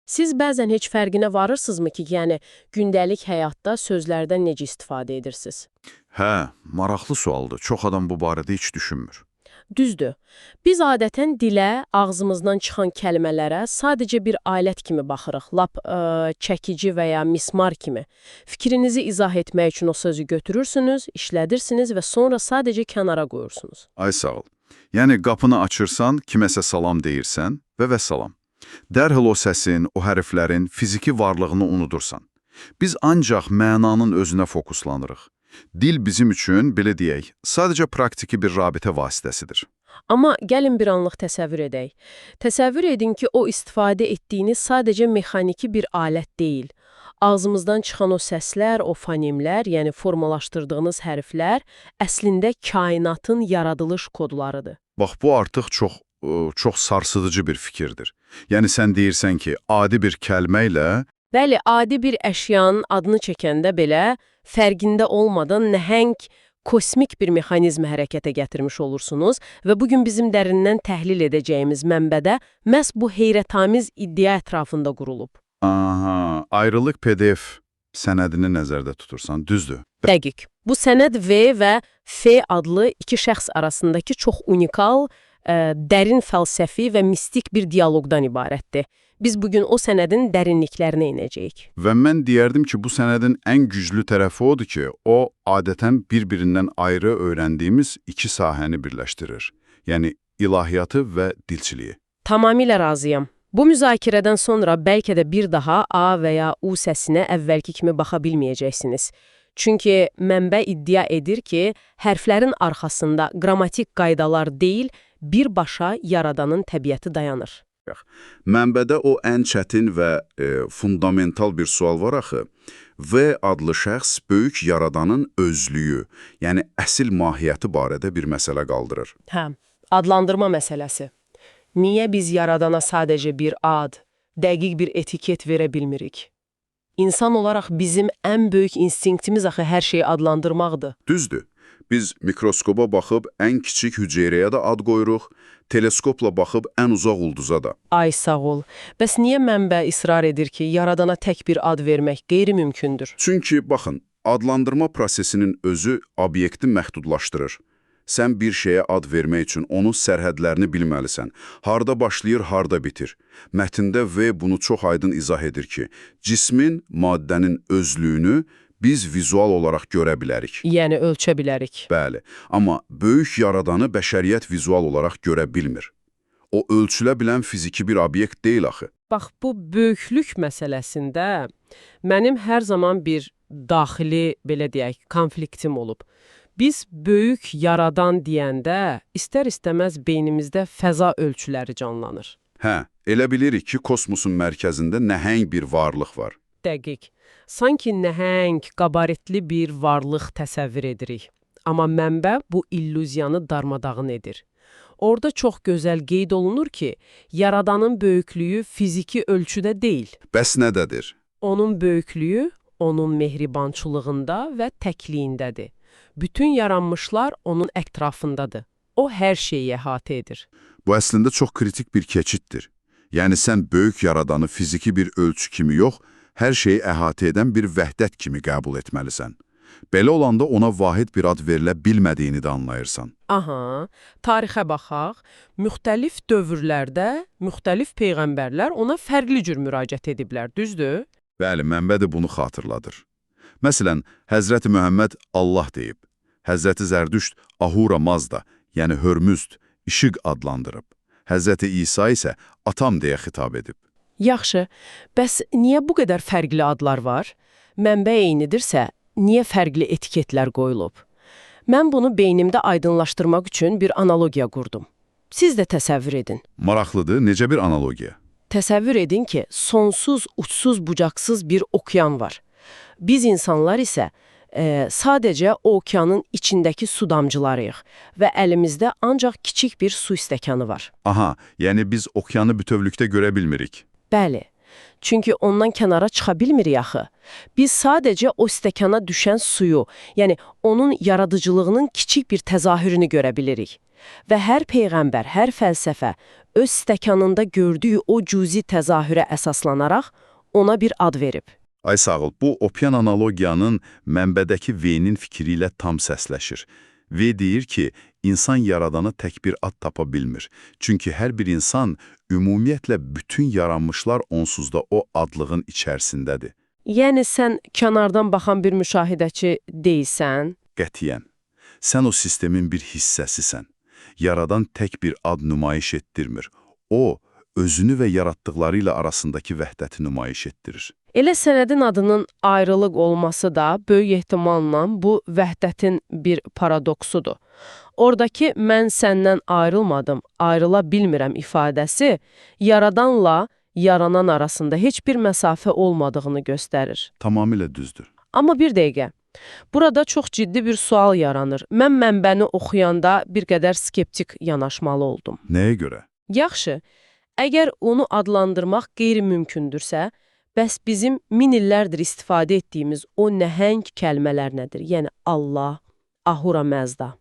Siz bəzən heç fərqinə varırsınızmı ki, yəni gündəlik həyatda sözlərdən necə istifadə edirsiniz? Hə, maraqlı sualdır. Çox adam bu barədə heç düşünmür. Düzdür. Biz adətən dilə, ağzımızdan çıxan kəlmələrə sadəcə bir alət kimi baxırıq, lap çəkici və ya mismar kimi. Fikrinizi izah etmək üçün o sözü götürürsünüz, işlədirsiniz və sonra sadəcə kənara qoyursunuz. Ay sağ ol. Yəni qapını açırsan, kiməsə salam deyirsən və vəssalam. Dərhal o səsin, o hərflərin fiziki varlığını unudursan. Biz ancaq mənanın özünə fokuslanırıq. Dil bizim üçün, belə deyək, sadəcə praktiki bir rabitə vasitəsidir. Amma gəlin bir anlıq təsəvvür edək. Təsəvvür edin ki, o istifadə etdiyiniz sadəcə mexaniki bir alət deyil. Ağzımızdan çıxan o səslər, o fonemlər, yəni formalaşdırdığınız hərflər əslində kainatın yaradılış kodlarıdır. Bax, bu artıq çox sarsıdıcı bir fikirdir. Yəni sən deyirsən ki, adi bir kəlmə ilə Bəli, adi bir əşyanın adını çəkəndə belə fərqində olmadan nəhəng, kosmik bir mexanizmi hərəkətə gətirmiş olursunuz və bugün bizim dərindən təhlil edəcəyimiz mənbədə məhz bu heyrətamiz iddia ətrafında qurulub. Aha, ayrılıq PDF sənədini nəzərdə tutursan, düzdür. Dəqiq. Bu sənəd V və F adlı iki şəxs arasındakı çox unikal, dərin fəlsəfi və mistik bir dialoqdan ibarətdir. Biz bugün o sənədin dərinliklərinə inəcəyik. Və mən deyərdim ki, bu sənədin ən güclü tərəfi odur ki, o adətən bir-birindən ayrı öyrəndiyimiz iki sahəni birləşdirir. Yəni ilahiyyatı və dilçiliyi. Tamamilə razıyam. Bu müzakirədən sonra bəlkə də bir daha A və ya U səsinə əvvəlki kimi baxa bilməyəcəksiniz. Çünki mənbə iddia edir ki, hərflərin arxasında qrammatik qaydalar deyil, birbaşa yaradanın təbiəti dayanır. Mənbədə o ən çətin və fundamental bir sual var axı. V adlı şəxs böyük yaradanın özlüyü, yəni əsl mahiyyəti barədə bir məsələ qaldırır. Hə, adlandırma məsələsi. Niyə biz yaradana sadəcə bir ad, dəqiq bir etiket verə bilmirik? İnsan olaraq bizim ən böyük instinktimiz axı hər şeyi adlandırmaqdır. Düzdür. Biz mikroskopa baxıb ən kiçik hüceyrəyə də ad qoyuruq, teleskopla baxıb ən uzaq ulduza da. Ay sağ ol. Bəs niyə mənbə israr edir ki, yaradana tək bir ad vermək qeyri-mümkündür? Çünki, baxın, adlandırma prosesinin özü obyekti məhdudlaşdırır. Sən bir şeyə ad vermək üçün onun sərhədlərini bilməlisən. Harda başlayır, harda bitir. Mətndə V bunu çox aydın izah edir ki, cismin, maddənin özlüyünü biz vizual olaraq görə bilərik. Yəni ölçə bilərik. Bəli, amma böyük yaradanı bəşəriyyət vizual olaraq görə bilmir. O ölçülə bilən fiziki bir obyekt deyil axı. Bax, bu böyüklük məsələsində mənim hər zaman bir daxili, belə deyək, konfliktim olub. Biz böyük yaradan deyəndə istər-istəməz beynimizdə fəza ölçüləri canlanır. Hə, elə bilirik ki, kosmosun mərkəzində nəhəng bir varlıq var. Dəqiq. Sanki nəhəng, qabaretli bir varlıq təsəvvür edirik. Amma mənbə bu illüziyanı darmadağın edir. Orada çox gözəl qeyd olunur ki, yaradanın böyüklüyü fiziki ölçüdə deyil. Bəs nədədir? Onun böyüklüyü, onun mehribançılığında və təkliyindədir. Bütün yaranmışlar onun ətrafındadır. O hər şeyi əhatə edir. Bu əslində çox kritik bir keçiddir. Yəni sən böyük yaradanı fiziki bir ölçü kimi yox, hər şeyi əhatə edən bir vəhdət kimi qəbul etməlisən. Belə olanda ona vahid bir ad verilə bilmədiyini də anlayırsan. Aha, tarixə baxaq. Müxtəlif dövrlərdə müxtəlif peyğəmbərlər ona fərqli cür müraciət ediblər, düzdür? Bəli, mənbə də bunu xatırladır. Məsələn, Həzrəti Məhəmməd Allah deyib, Həzrəti Zərdüşt Ahura Mazda, yəni Hörmüzd, işıq adlandırıb. Həzrəti İsa isə atam deyə xitab edib. Yaxşı, bəs niyə bu qədər fərqli adlar var? Mənbə eynidirsə, niyə fərqli etiketlər qoyulub? Mən bunu beynimdə aydınlaşdırmaq üçün bir analogiya qurdum. Siz də təsəvvür edin. Maraqlıdır, necə bir analogiya? Təsəvvür edin ki, sonsuz, uçsuz, bucaqsız bir okyan var. Biz insanlar isə sadəcə o okyanın içindəki su damcılarıyıq və əlimizdə ancaq kiçik bir su stəkanı var. Aha, yəni biz okyanı bütövlükdə görə bilmirik. Bəli, çünki ondan kənara çıxa bilmirik axı. Biz sadəcə o stəkana düşən suyu, yəni onun yaradıcılığının kiçik bir təzahürünü görə bilirik. Və hər peyğəmbər, hər fəlsəfə öz stəkanında gördüyü o cüzi təzahürə əsaslanaraq ona bir ad verib. Ay sağ ol, bu Opyan analogiyanın mənbədəki V-nin fikri ilə tam səsləşir. V deyir ki, insan yaradanı tək bir ad tapa bilmir. Çünki hər bir insan ümumiyyətlə bütün yaranmışlar onsuz da o adlığın içərisindədir. Yəni sən kənardan baxan bir müşahidəçi deyilsən? Qətiyyən. Sən o sistemin bir hissəsisən. Yaradan tək bir ad nümayiş etdirmir. O, özünü və yaratdıqları ilə arasındakı vəhdəti nümayiş etdirir. Elə sənədin adının ayrılıq olması da böyük ehtimalla bu vəhdətin bir paradoksudur. Oradakı mən səndən ayrılmadım, ayrıla bilmirəm ifadəsi yaradanla yaranan arasında heç bir məsafə olmadığını göstərir. Tamamilə düzdür. Amma bir dəqiqə, burada çox ciddi bir sual yaranır. Mən mənbəni oxuyanda bir qədər skeptik yanaşmalı oldum. Nəyə görə? Yaxşı, əgər onu adlandırmaq qeyri-mümkündürsə, bəs bizim min illərdir istifadə etdiyimiz o nəhəng kəlmələr nədir? Yəni Allah, Ahura Məzda.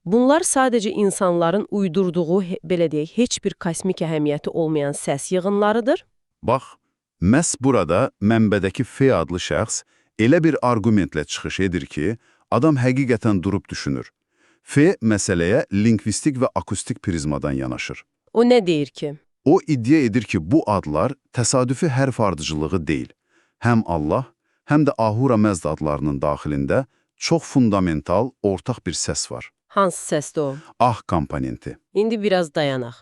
Bunlar sadəcə insanların uydurduğu, belə deyək, heç bir kosmik əhəmiyyəti olmayan səs yığınlarıdır. Bax, məhz burada mənbədəki F adlı şəxs elə bir argumentlə çıxış edir ki, adam həqiqətən durub düşünür. F məsələyə lingvistik və akustik prizmadan yanaşır. O nə deyir ki? O iddia edir ki, bu adlar təsadüfi hərf ardıcılığı deyil. Həm Allah, həm də Ahura Məzd adlarının daxilində çox fundamental, ortaq bir səs var. Hansı səsdir o? Ah komponenti. İndi biraz dayanaq.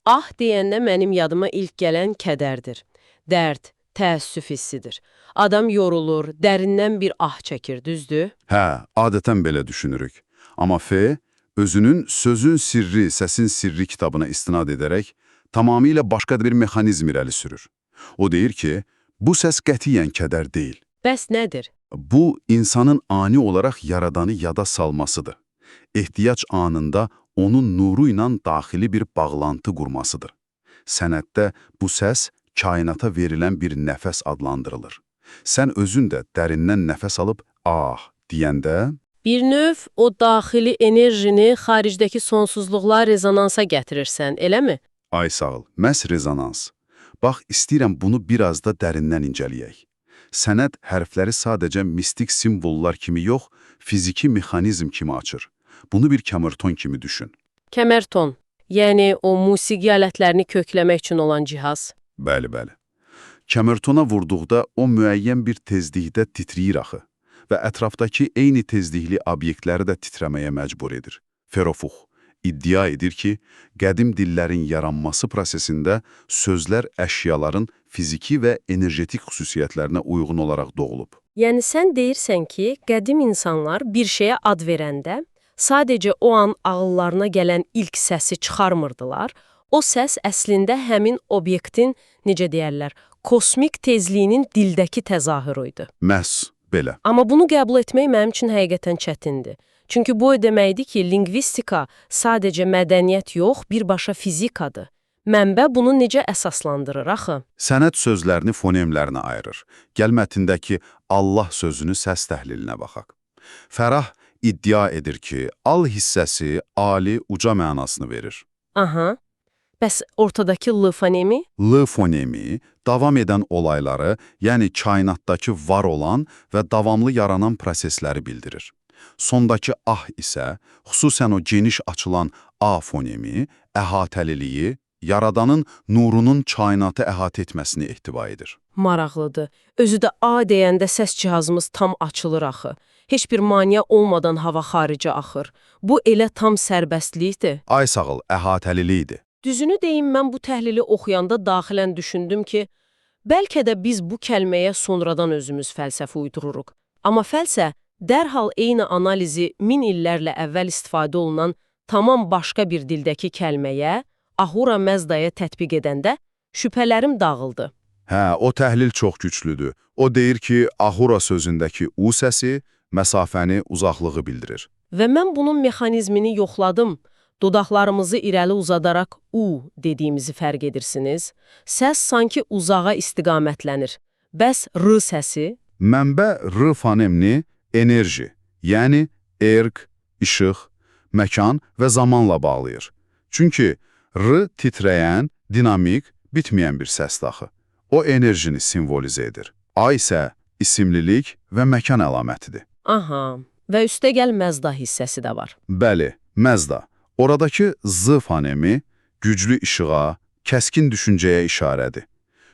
Ah deyəndə mənim yadıma ilk gələn kədərdir. Dərd, təəssüf hissidir. Adam yorulur, dərindən bir ah çəkir, düzdür? Hə, adətən belə düşünürük. Amma F, özünün Sözün Sirri, Səsin Sirri kitabına istinad edərək, tamamilə başqa bir mexanizm irəli sürür. O deyir ki, bu səs qətiyyən kədər deyil. Bəs nədir? Bu, insanın ani olaraq yaradanı yada salmasıdır. Ehtiyac anında onun nuru ilə daxili bir bağlantı qurmasıdır. Sənətdə bu səs kainata verilən bir nəfəs adlandırılır. Sən özün də dərindən nəfəs alıb ah deyəndə, bir növ o daxili enerjini xaricdəki sonsuzluqla rezonansa gətirirsən, eləmi? Ay sağ ol, məhz rezonans. Bax, istəyirəm bunu biraz da dərindən incələyək. Sənət hərfləri sadəcə mistik simvollar kimi yox, fiziki mexanizm kimi açır. Bunu bir kəmərton kimi düşün. Kəmərton, yəni o musiqi alətlərini kökləmək üçün olan cihaz. Bəli, bəli. Kəmərtona vurduqda o müəyyən bir tezlikdə titriyir axı və ətrafdakı eyni tezlikli obyektləri də titrəməyə məcbur edir. Ferofux iddia edir ki, qədim dillərin yaranması prosesində sözlər əşyaların fiziki və enerjetik xüsusiyyətlərinə uyğun olaraq doğulub. Yəni sən deyirsən ki, qədim insanlar bir şeyə ad verəndə sadəcə o an ağıllarına gələn ilk səsi çıxarmırdılar, o səs əslində həmin obyektin, necə deyərlər, kosmik tezliyinin dildəki təzahürüydü. Məhz belə. Amma bunu qəbul etmək mənim üçün həqiqətən çətindir. Çünki bu o deməkdir ki, lingvistika sadəcə mədəniyyət yox, birbaşa fizikadır. Mənbə bunu necə əsaslandırır axı? Sənət sözlərini fonemlərinə ayırır. Gəl mətndəki Allah sözünü səs təhlilinə baxaq. Fərah iddia edir ki, al hissəsi ali, uca mənasını verir. Aha. Bəs ortadakı L fonemi? L fonemi davam edən olayları, yəni kainatdakı var olan və davamlı yaranan prosesləri bildirir. Sondakı ah isə, xüsusən o geniş açılan A fonemi, əhatəliliyi, yaradanın nurunun kainatı əhatə etməsini ehtiva edir. Maraqlıdır. Özü də A deyəndə səs cihazımız tam açılır axı. Heç bir maniyə olmadan hava xaricə axır. Bu elə tam sərbəstlikdir. Ay sağ ol, əhatəlilikdir. Düzünü deyim, mən bu təhlili oxuyanda daxilən düşündüm ki, bəlkə də biz bu kəlməyə sonradan özümüz fəlsəfə uydururuq. Amma fəlsə dərhal eyni analizi min illərlə əvvəl istifadə olunan tamam başqa bir dildəki kəlməyə, Ahura Məzdaya tətbiq edəndə şübhələrim dağıldı. Hə, o təhlil çox güclüdür. O deyir ki, Ahura sözündəki U səsi məsafəni, uzaqlığı bildirir. Və mən bunun mexanizmini yoxladım. Dodaqlarımızı irəli uzadaraq U dediyimizi fərq edirsiniz. Səs sanki uzağa istiqamətlənir. Bəs R səsi? Mənbə R fonemini enerji, yəni erq, işıq, məkan və zamanla bağlayır. Çünki R titrəyən, dinamik, bitməyən bir səsdir axı. O enerjini simvolizə edir. A isə isimlilik və məkan əlamətidir. Aha, və üstəgəl məzda hissəsi də var. Bəli, məzda. Oradakı Z fonemi güclü işığa, kəskin düşüncəyə işarədir.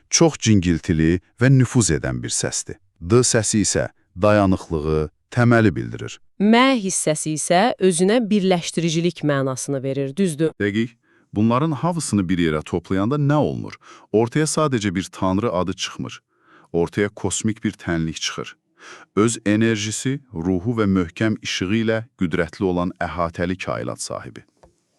Çox cingiltili və nüfuz edən bir səsdir. D səsi isə dayanıqlığı, təməli bildirir. M hissəsi isə özünə birləşdiricilik mənasını verir, düzdür? Dəqiq. Bunların hamısını bir yerə toplayanda nə olmur? Ortaya sadəcə bir tanrı adı çıxmır. Ortaya kosmik bir tənlik çıxır. Öz enerjisi, ruhu və möhkəm işığı ilə qüdrətli olan əhatəli kainat sahibi.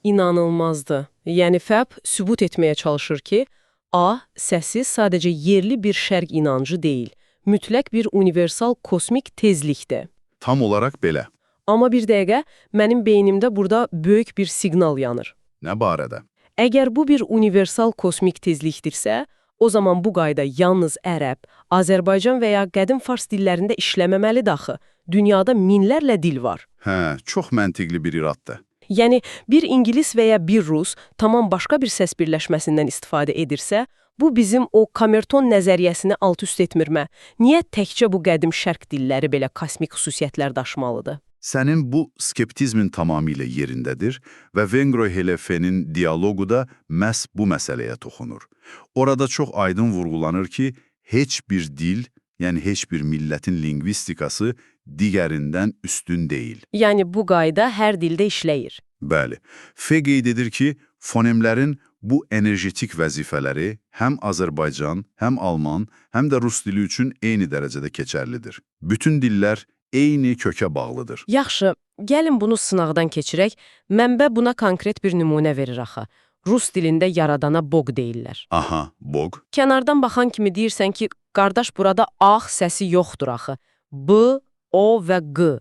İnanılmazdır. Yəni Fəb sübut etməyə çalışır ki, A səsi sadəcə yerli bir şərq inancı deyil, mütləq bir universal kosmik tezlikdir. Tam olaraq belə. Amma bir dəqiqə, mənim beynimdə burada böyük bir siqnal yanır. Nə barədə? Əgər bu bir universal kosmik tezlikdirsə, o zaman bu qayda yalnız ərəb, Azərbaycan və ya qədim fars dillərində işləməməlidir axı. Dünyada minlərlə dil var. Hə, çox məntiqli bir iraddır. Yəni, bir ingilis və ya bir rus tamam başqa bir səs birləşməsindən istifadə edirsə, bu bizim o Kamerton nəzəriyyəsini alt-üst etmirmə. Niyə təkcə bu qədim şərq dilləri belə kosmik xüsusiyyətlər daşımalıdır? Sənin bu skeptizmin tamamilə yerindədir və Vengroy-Helefe'nin dialogu da məhz bu məsələyə toxunur. Orada çox aydın vurğulanır ki, heç bir dil, yəni heç bir millətin lingvistikası digərindən üstün deyil. Yəni bu qayda hər dildə işləyir. Bəli, Fe qeyd edir ki, fonemlərin bu enerjetik vəzifələri həm Azərbaycan, həm Alman, həm də Rus dili üçün eyni dərəcədə keçərlidir. Bütün dillər eyni kökə bağlıdır. Yaxşı, gəlin bunu sınaqdan keçirək. Mənbə buna konkret bir nümunə verir axı. Rus dilində yaradana Bog deyirlər. Aha, Bog. Kənardan baxan kimi deyirsən ki, qardaş burada ağ səsi yoxdur axı. B, O və G.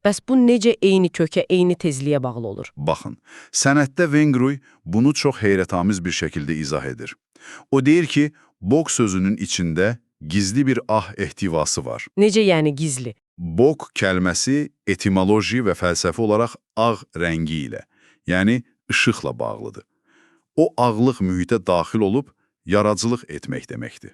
Bəs bu necə eyni kökə, eyni tezliyə bağlı olur? Baxın, sənətdə Vengroy bunu çox heyrətamiz bir şəkildə izah edir. O deyir ki, Bog sözünün içində gizli bir ah ehtivası var. Necə yəni gizli? Bog kəlməsi etimoloji və fəlsəfi olaraq ağ rəngi ilə, yəni işıqla bağlıdır. O ağlıq mühitə daxil olub yaradıcılıq etmək deməkdir.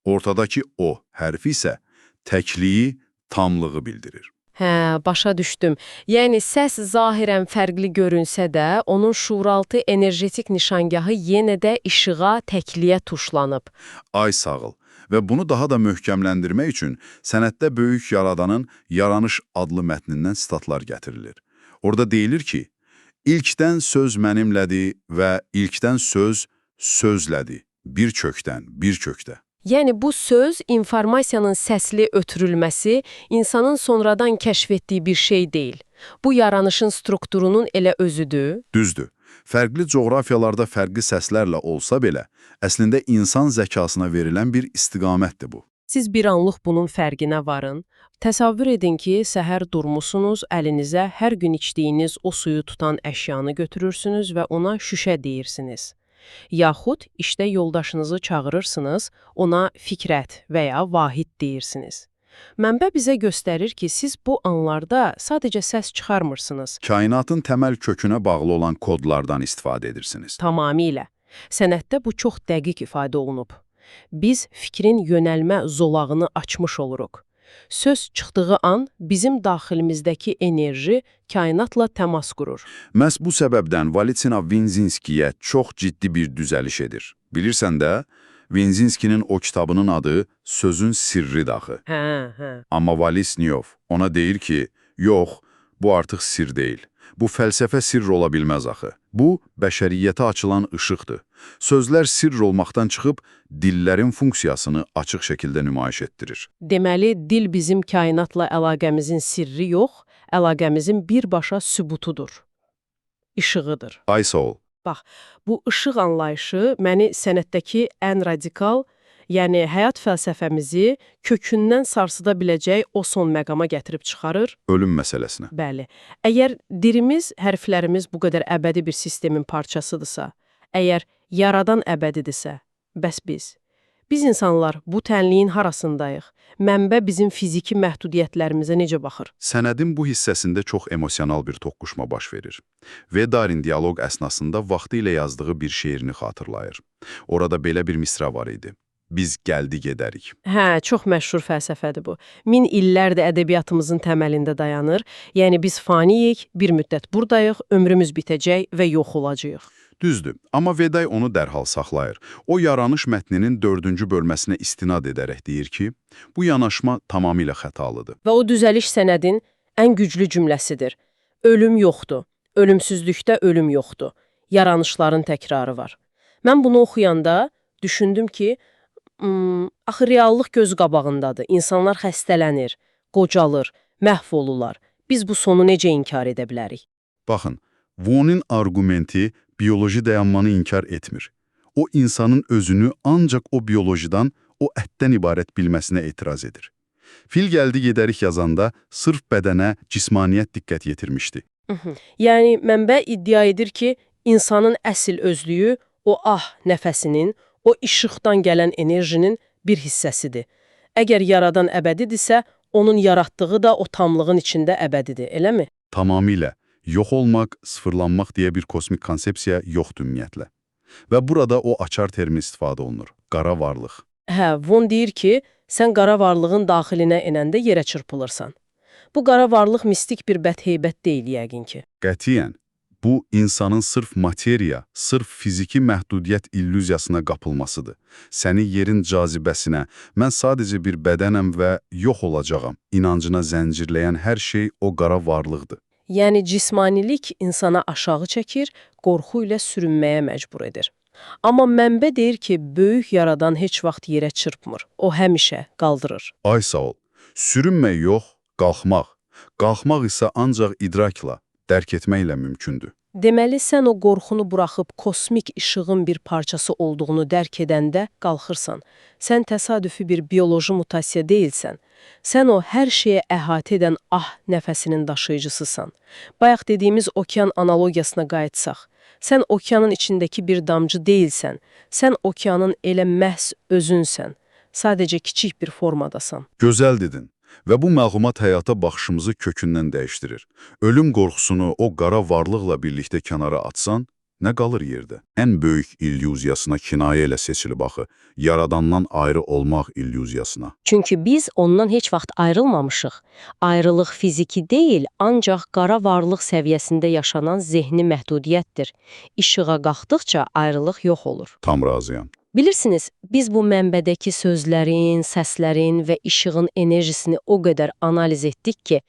Ortadakı O hərfi isə təkliyi, tamlığı bildirir. Hə, başa düşdüm. Yəni səs zahirən fərqli görünsə də, onun şuuraltı enerjetik nişangahı yenə də işığa, təkliyə tuşlanıb. Ay sağ ol. Və bunu daha da möhkəmləndirmək üçün sənətdə böyük yaradanın Yaranış adlı mətnindən sitatlar gətirilir. Orada deyilir ki, İlkdən söz mənimlədir və ilkdən söz sözlədir, bir kökdən, bir kökdə. Yəni bu söz, informasiyanın səsli ötürülməsi insanın sonradan kəşf etdiyi bir şey deyil. Bu yaranışın strukturunun elə özüdür. Düzdür. Fərqli coğrafiyalarda fərqli səslərlə olsa belə, əslində insan zəkasına verilən bir istiqamətdir bu. Siz bir anlıq bunun fərqinə varın. Təsəvvür edin ki, səhər durmusunuz, əlinizə hər gün içdiyiniz o suyu tutan əşyanı götürürsünüz və ona şüşə deyirsiniz. Yaxud işdə yoldaşınızı çağırırsınız, ona Fikrət və ya Vahid deyirsiniz. Mənbə bizə göstərir ki, siz bu anlarda sadəcə səs çıxarmırsınız. Kainatın təməl kökünə bağlı olan kodlardan istifadə edirsiniz. Tamamilə. Sənətdə bu çox dəqiq ifadə olunub. Biz fikrin yönəlmə zolağını açmış oluruq. Söz çıxdığı an bizim daxilimizdəki enerji kainatla təmas qurur. Məhz bu səbəbdən Valitsina Vinzinskiyə çox ciddi bir düzəliş edir. Bilirsən də, Vinzinskinin o kitabının adı Sözün Sirri daxı. Hə. Amma Valisnyov ona deyir ki, yox, bu artıq sir deyil. Bu fəlsəfə sirr ola bilməz axı. Bu, bəşəriyyətə açılan işıqdır. Sözlər sirr olmaqdan çıxıb, dillərin funksiyasını açıq şəkildə nümayiş etdirir. Deməli, dil bizim kainatla əlaqəmizin sirri yox, əlaqəmizin birbaşa sübutudur. İşığıdır. Ay sağ ol. Bax, bu işıq anlayışı məni sənətdəki ən radikal, yəni həyat fəlsəfəmizi kökündən sarsıda biləcək o son məqama gətirib çıxarır. Ölüm məsələsinə. Bəli. Əgər dilimiz, hərflərimiz bu qədər əbədi bir sistemin parçasıdırsa, əgər yaradan əbədidirsə, bəs biz? Biz insanlar bu tənliyin harasındayıq? Mənbə bizim fiziki məhdudiyyətlərimizə necə baxır? Sənədin bu hissəsində çox emosional bir toqquşma baş verir. Vedarin dialoq əsnasında vaxtı ilə yazdığı bir şeirini xatırlayır. Orada belə bir misra var idi. Biz gəldi gedərik. Hə, çox məşhur fəlsəfədir bu. Min illərdir ədəbiyyatımızın təməlində dayanır. Yəni biz faniyik, bir müddət buradayıq, ömrümüz bitəcək və yox olacağıq. Düzdür, amma Veday onu dərhal saxlayır. O yaranış mətninin 4-cü bölməsinə istinad edərək deyir ki, bu yanaşma tamamilə xətalıdır. Və o düzəliş sənədin ən güclü cümləsidir. Ölüm yoxdur. Ölümsüzlükdə ölüm yoxdur. Yaranışların təkrarı var. Mən bunu oxuyanda düşündüm ki, axı reallıq göz qabağındadır. İnsanlar xəstələnir, qocalır, məhv olurlar. Biz bu sonu necə inkar edə bilərik? Baxın, Vaughan'ın arqumenti biyoloji dayanmanı inkar etmir. O insanın özünü ancaq o biyolojidən, o ətdən ibarət bilməsinə etiraz edir. Fil gəldi gedərik yazanda sırf bədənə, cismaniyyət diqqət yetirmişdi. Yəni mənbə iddia edir ki, insanın əsl özlüyü o nəfəsinin, o işıqdan gələn enerjinin bir hissəsidir. Əgər yaradan əbədidirsə, onun yaratdığı da o tamlığın içində əbədidir, eləmi? Tamamilə. Yox olmaq, sıfırlanmaq deyə bir kosmik konsepsiya yoxdur ümumiyyətlə. Və burada o açar termin istifadə olunur. Qara varlıq. Hə, Von deyir ki, sən qara varlığın daxilinə enəndə yerə çırpılırsan. Bu qara varlıq mistik bir bədheybət deyil yəqin ki. Qətiyyən. Bu, insanın sırf materiya, sırf fiziki məhdudiyyət illüziyasına qapılmasıdır. Səni yerin cazibəsinə, mən sadəcə bir bədənəm və yox olacağam, inancına zəncirləyən hər şey o qara varlıqdır. Yəni cismanilik insana aşağı çəkir, qorxu ilə sürünməyə məcbur edir. Amma mənbə deyir ki, böyük yaradan heç vaxt yerə çırpmır. O həmişə qaldırır. Ay sağ ol. Sürünmək yox, qalxmaq. Qalxmaq isə ancaq idrakla, dərk etməklə mümkündür. Deməli, sən o qorxunu buraxıb kosmik işığın bir parçası olduğunu dərk edəndə qalxırsan. Sən təsadüfi bir bioloji mutasiya deyilsən. Sən o hər şeyə əhatə edən nəfəsinin daşıyıcısısan. Bayaq dediyimiz okean analogiyasına qayıtsaq. Sən okeanın içindəki bir damcı deyilsən. Sən okeanın elə məhz özünsən. Sadəcə kiçik bir formadasan. Gözəl dedin. Və bu məlumat həyata baxışımızı kökündən dəyişdirir. Ölüm qorxusunu o qara varlıqla birlikdə kənara atsan, nə qalır yerdə? Ən böyük illüziyasına kinayə ilə seçilib axı, yaradandan ayrı olmaq illüziyasına. Çünki biz ondan heç vaxt ayrılmamışıq. Ayrılıq fiziki deyil, ancaq qara varlıq səviyyəsində yaşanan zehni məhdudiyyətdir. İşığa qalxdıqca ayrılıq yox olur. Tam razıyam. Bilirsiniz, biz bu mənbədəki sözlərin, səslərin və işığın enerjisini o qədər analiz etdik ki,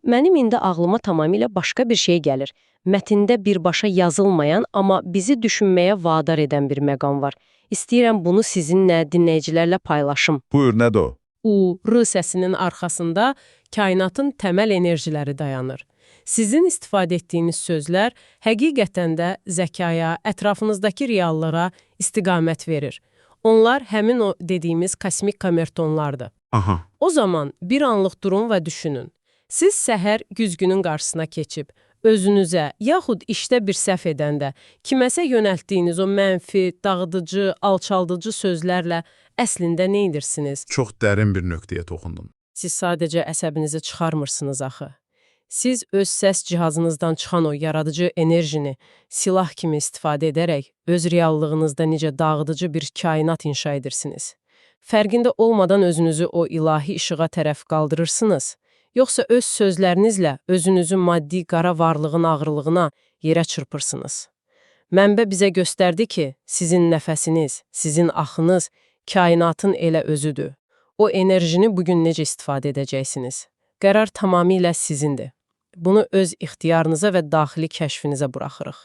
mənim indi ağlıma tamamilə başqa bir şey gəlir. Mətndə birbaşa yazılmayan, amma bizi düşünməyə vadar edən bir məqam var. İstəyirəm bunu sizinlə, dinləyicilərlə paylaşım. Buyur, nədir o? R səsinin arxasında kainatın təməl enerjiləri dayanır. Sizin istifadə etdiyiniz sözlər həqiqətən də zəkaya, ətrafınızdakı reallığa istiqamət verir. Onlar həmin o dediyimiz kosmik kamertonlardır. Aha. O zaman bir anlıq durun və düşünün. Siz səhər güzgünün qarşısına keçib, özünüzə, yaxud işdə bir səhv edəndə, kiməsə yönəltdiyiniz o mənfi, dağıdıcı, alçaldıcı sözlərlə əslində nə edirsiniz? Çox dərin bir nöqtəyə toxundun. Siz sadəcə əsəbinizi çıxarmırsınız axı. Siz öz səs cihazınızdan çıxan o yaradıcı enerjini silah kimi istifadə edərək öz reallığınızda necə dağıdıcı bir kainat inşa edirsiniz. Fərqində olmadan özünüzü o ilahi işığa tərəf qaldırırsınız, yoxsa öz sözlərinizlə özünüzü maddi qara varlığın ağırlığına yerə çırpırsınız. Mənbə bizə göstərdi ki, sizin nəfəsiniz, sizin axınız kainatın elə özüdür. O enerjini bugün necə istifadə edəcəksiniz? Qərar tamamilə sizindir. Bunu öz ixtiyarınıza və daxili kəşfinizə buraxırıq.